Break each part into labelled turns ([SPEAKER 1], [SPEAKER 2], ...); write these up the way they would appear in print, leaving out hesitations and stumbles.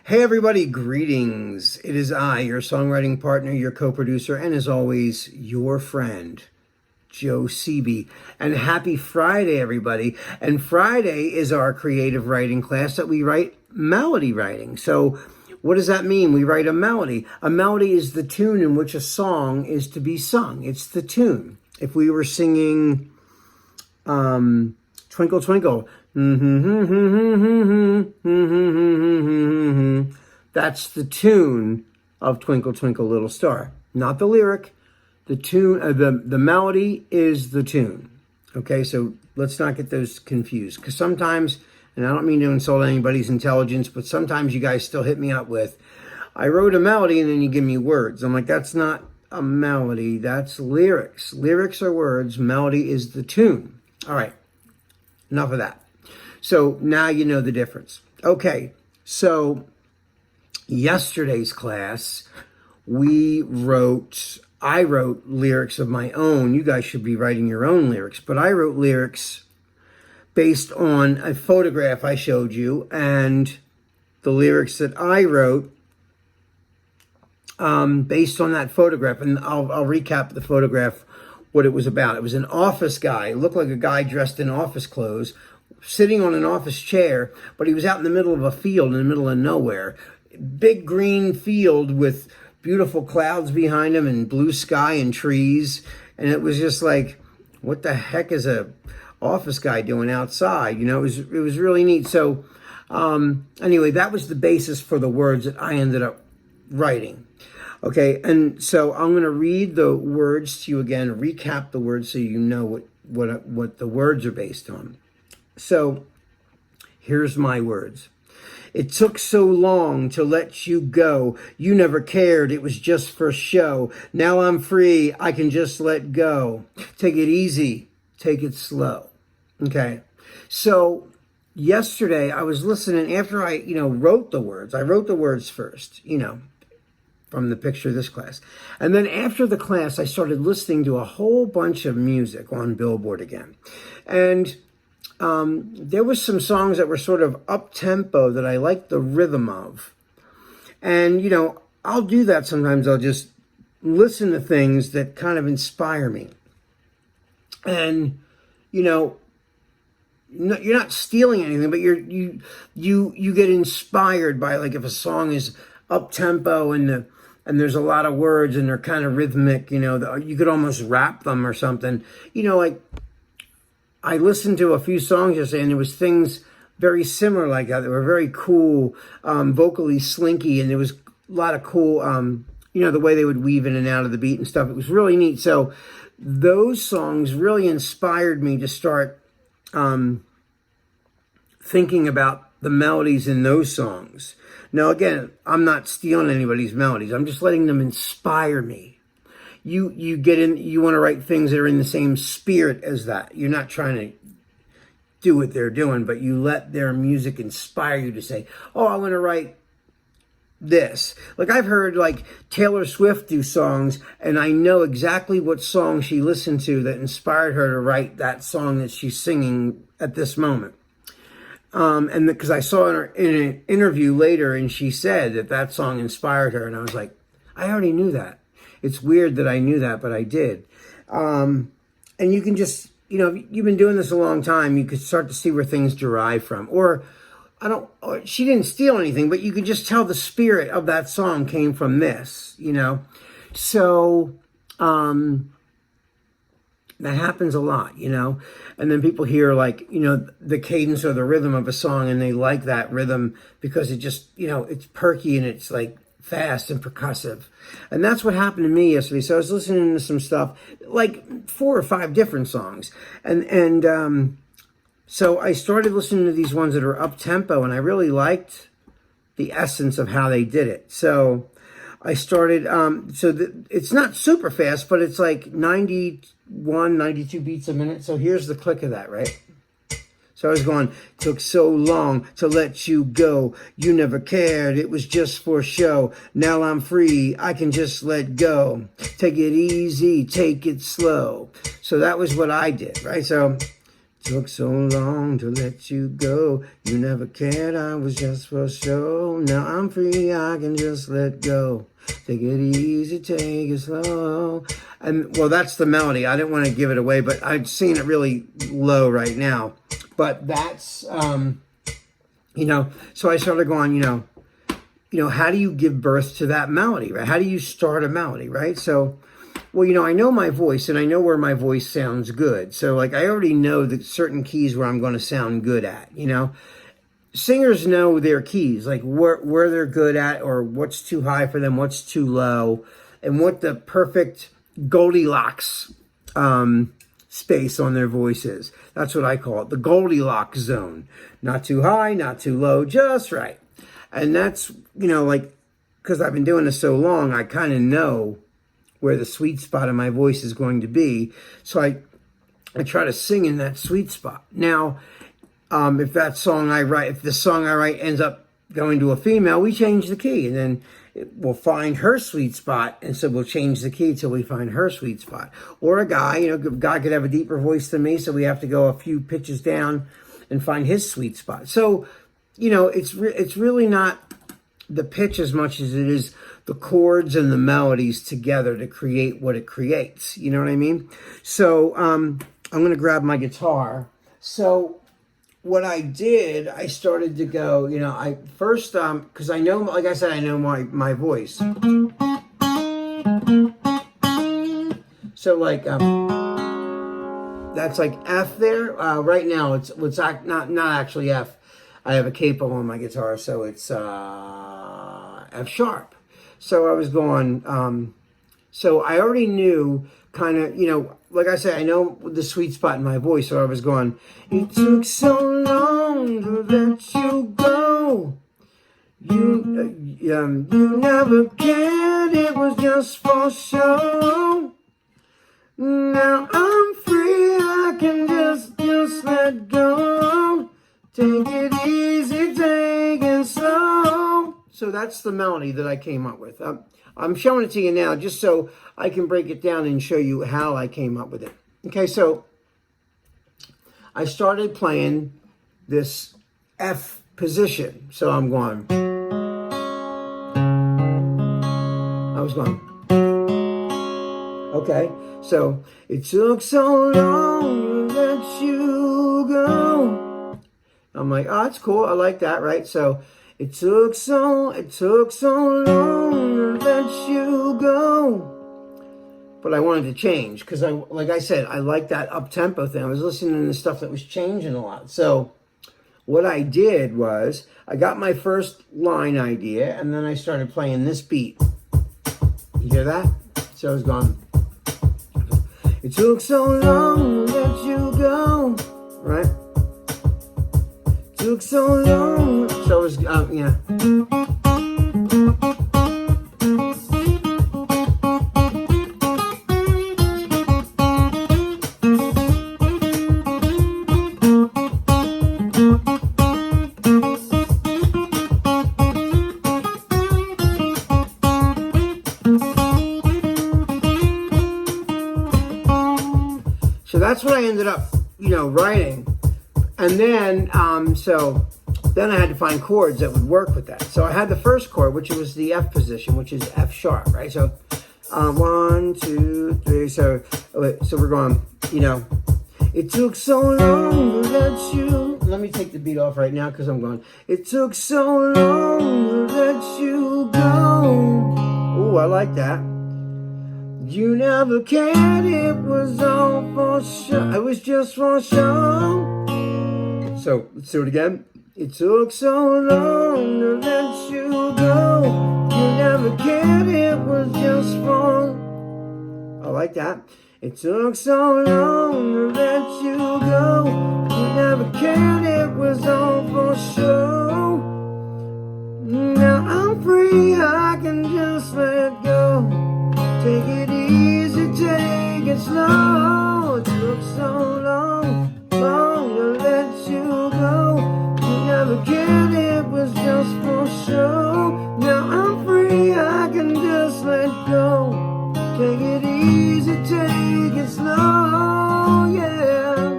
[SPEAKER 1] Hey everybody, greetings. It is I, your songwriting partner, your co-producer, and as always, your friend, Joe Seeby. And happy Friday, everybody. And Friday is our creative writing class that we write melody writing. So what does that mean? We write a melody. A melody is the tune in which a song is to be sung. It's the tune. If we were singing Twinkle Twinkle, that's the tune of Twinkle Twinkle Little Star. Not the lyric. The tune, the melody is the tune. Okay, so let's not get those confused. Because sometimes, and I don't mean to insult anybody's intelligence, but sometimes you guys still hit me up with, I wrote a melody and then you give me words. I'm like, that's not a melody, that's lyrics. Lyrics are words, melody is the tune. All right, enough of that. So now you know the difference. Okay, so yesterday's class, I wrote lyrics of my own. You guys should be writing your own lyrics, but I wrote lyrics based on a photograph I showed you, and the lyrics that I wrote based on that photograph. And I'll recap the photograph, what it was about. It was an office guy. It looked like a guy dressed in office clothes, sitting on an office chair, but he was out in the middle of a field, in the middle of nowhere. Big green field with beautiful clouds behind him and blue sky and trees. And it was just like, what the heck is a office guy doing outside? You know, it was really neat. So anyway, that was the basis for the words that I ended up writing. Okay, and so I'm going to read the words to you again, recap the words so you know what the words are based on. So here's my words. It took so long to let you go. You never cared. It was just for show. Now I'm free. I can just let go. Take it easy. Take it slow. Okay. So yesterday I was listening after I, wrote the words. I wrote the words first, from the picture of this class. And then after the class, I started listening to a whole bunch of music on Billboard again. And there was some songs that were sort of up-tempo that I liked the rhythm of. And, I'll do that sometimes. I'll just listen to things that kind of inspire me. And, you're not stealing anything, but you get inspired by, like, if a song is up-tempo and there's a lot of words and they're kind of rhythmic, you could almost rap them or something. Like, I listened to a few songs yesterday, and there was things very similar like that. They were very cool, vocally slinky, and there was a lot of cool, the way they would weave in and out of the beat and stuff. It was really neat. So those songs really inspired me to start thinking about the melodies in those songs. Now, again, I'm not stealing anybody's melodies. I'm just letting them inspire me. You want to write things that are in the same spirit as that. You're not trying to do what they're doing, but you let their music inspire you to say, oh, I want to write this. Like, I've heard, like, Taylor Swift do songs, and I know exactly what song she listened to that inspired her to write that song that she's singing at this moment. And because I saw her in an interview later, and she said that song inspired her, and I was like, I already knew that. It's weird that I knew that, but I did. And you can just, you've been doing this a long time, you could start to see where things derive from. Or she didn't steal anything, but you could just tell the spirit of that song came from this, So that happens a lot, and then people hear, like, the cadence or the rhythm of a song, and they like that rhythm because it just, it's perky and it's like fast and percussive. And that's what happened to me yesterday. So I was listening to some stuff, like 4 or 5 different songs. And so I started listening to these ones that are up-tempo, and I really liked the essence of how they did it. So I started, it's not super fast, but it's like 91, 92 beats a minute. So here's the click of that, right? So I was going, took so long to let you go. You never cared. It was just for show. Now I'm free. I can just let go. Take it easy. Take it slow. So that was what I did, right? So Took so long to let you go. You never cared, I was just for show. Now I'm free, I can just let go. Take it easy, take it slow. And well, that's the melody. I didn't want to give it away, but I've seen it really low right now. But that's, so I started going, how do you give birth to that melody, right? How do you start a melody, right? So, well, I know my voice and I know where my voice sounds good. So like, I already know that certain keys where I'm going to sound good at, Singers know their keys, like where they're good at or what's too high for them, what's too low, and what the perfect Goldilocks space on their voice is. That's what I call it, the Goldilocks zone. Not too high, not too low, just right. And that's, because I've been doing this so long, I kind of know where the sweet spot of my voice is going to be. So I try to sing in that sweet spot. Now, if the song I write ends up going to a female, we change the key, and then we'll find her sweet spot, and so we'll change the key till we find her sweet spot. Or a guy, a guy could have a deeper voice than me, so we have to go a few pitches down and find his sweet spot. So, it's really not the pitch as much as it is the chords and the melodies together to create what it creates. You know what I mean? So I'm going to grab my guitar. So what I did, I started to go, I first, because I know, like I said, I know my voice. So like, that's like F there. Right now, it's not actually F. I have a capo on my guitar, so it's F sharp. So I was going, so I already knew kind of, like I said, I know the sweet spot in my voice, so I was going, it took so long to let you go. You never cared, it was just for show. Now I'm free, I can just let go. Take it easy, take it slow. So that's the melody that I came up with. I'm showing it to you now just so I can break it down and show you how I came up with it. Okay, so I started playing this F position. So I'm going. I was going. Okay, so it took so long to let you go. I'm like, oh, that's cool. I like that, right? So it took so long to let you go. But I wanted to change because like I said, I like that up-tempo thing. I was listening to stuff that was changing a lot. So what I did was I got my first line idea and then I started playing this beat. You hear that? So I was going, it took so long to let you go, right? Took so long. So it was, yeah. So that's what I ended up, writing. And then, then I had to find chords that would work with that. So I had the first chord, which was the F position, which is F sharp, right? So 1, 2, 3. So we're going, it took so long to let you. Let me take the beat off right now because I'm going. It took so long to let you go. Oh, I like that. You never cared, it was all for show. It was just for show. So let's do it again. It took so long to let you go. You never cared, it was just for. I like that. It took so long to let you go. You never cared, it was all for show. Now I'm free, I can just let go. Take it easy, take it slow. It took so long to let you go. You never cared, it was just for show. Now I'm free, I can just let go. Take it easy, take it slow, yeah.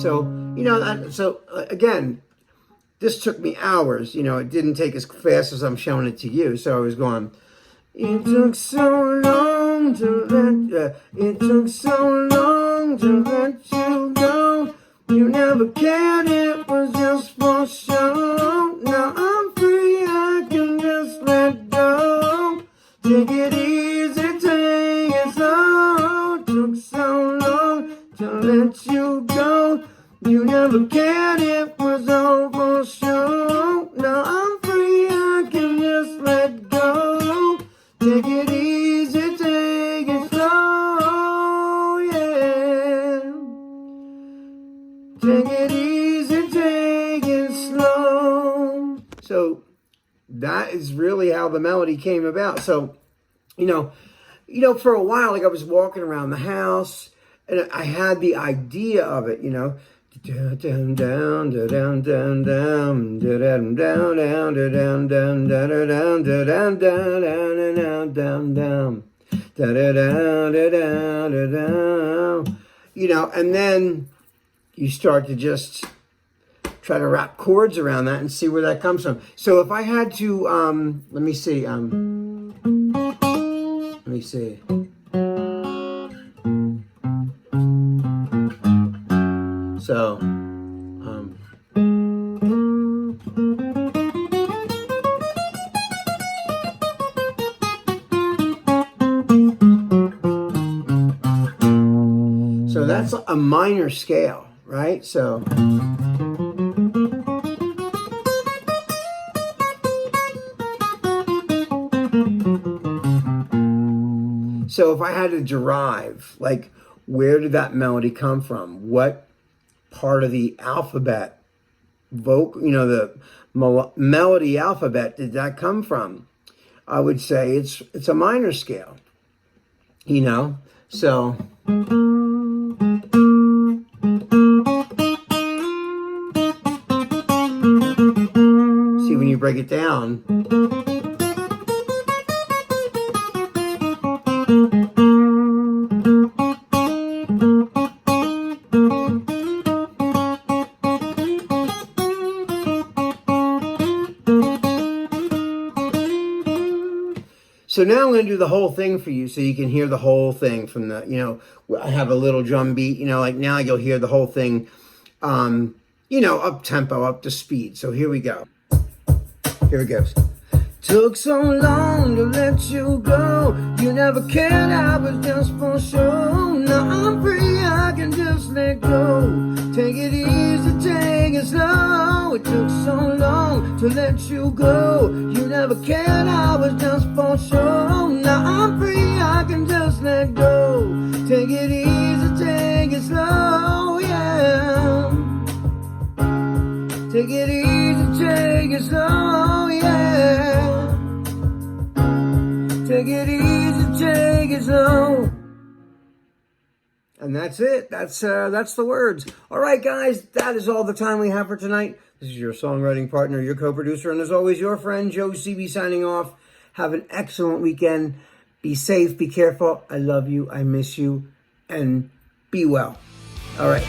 [SPEAKER 1] So, again, this took me hours. It didn't take as fast as I'm showing it to you. So I was going, it took so long to it took so long to let you go. You never cared, it was just for show. Now I'm free, I can just let go. Take it easy, take it slow. Took so long to let you go. You never cared, it was all for show. Now I'm free, I can just let go. Take it easy, take it slow, yeah. Take it easy, take it slow. So that is really how the melody came about. So, for a while, like I was walking around the house and I had the idea of it, down, down, down, down, down, down, down, down, down, down, down, down, down, down, down, down, down, and then you start to just try to wrap chords around that and see where that comes from. So if I had to, let me see. So, so that's a minor scale, right? So if I had to derive, like, where did that melody come from? What part of the alphabet, the melody alphabet did that come from? I would say it's a minor scale, so. See, when you break it down. So now I'm going to do the whole thing for you so you can hear the whole thing from the, I have a little drum beat, like now you'll hear the whole thing, up tempo, up to speed. So here we go. Here it goes. Took so long to let you go. You never cared, I was just for show. Now I'm free, I can just let go. Take it easy, take it slow. It took so long to let you go. You never cared, I was just for show. Now I'm free, I can just let go. Take it easy, take it slow, yeah. Take it easy, take it slow, yeah. Take it easy, take it slow. And that's it. That's the words. All right, guys, that is all the time we have for tonight. This is your songwriting partner, your co-producer, and as always, your friend, Joe CB, signing off. Have an excellent weekend. Be safe, be careful. I love you, I miss you, and be well. All right.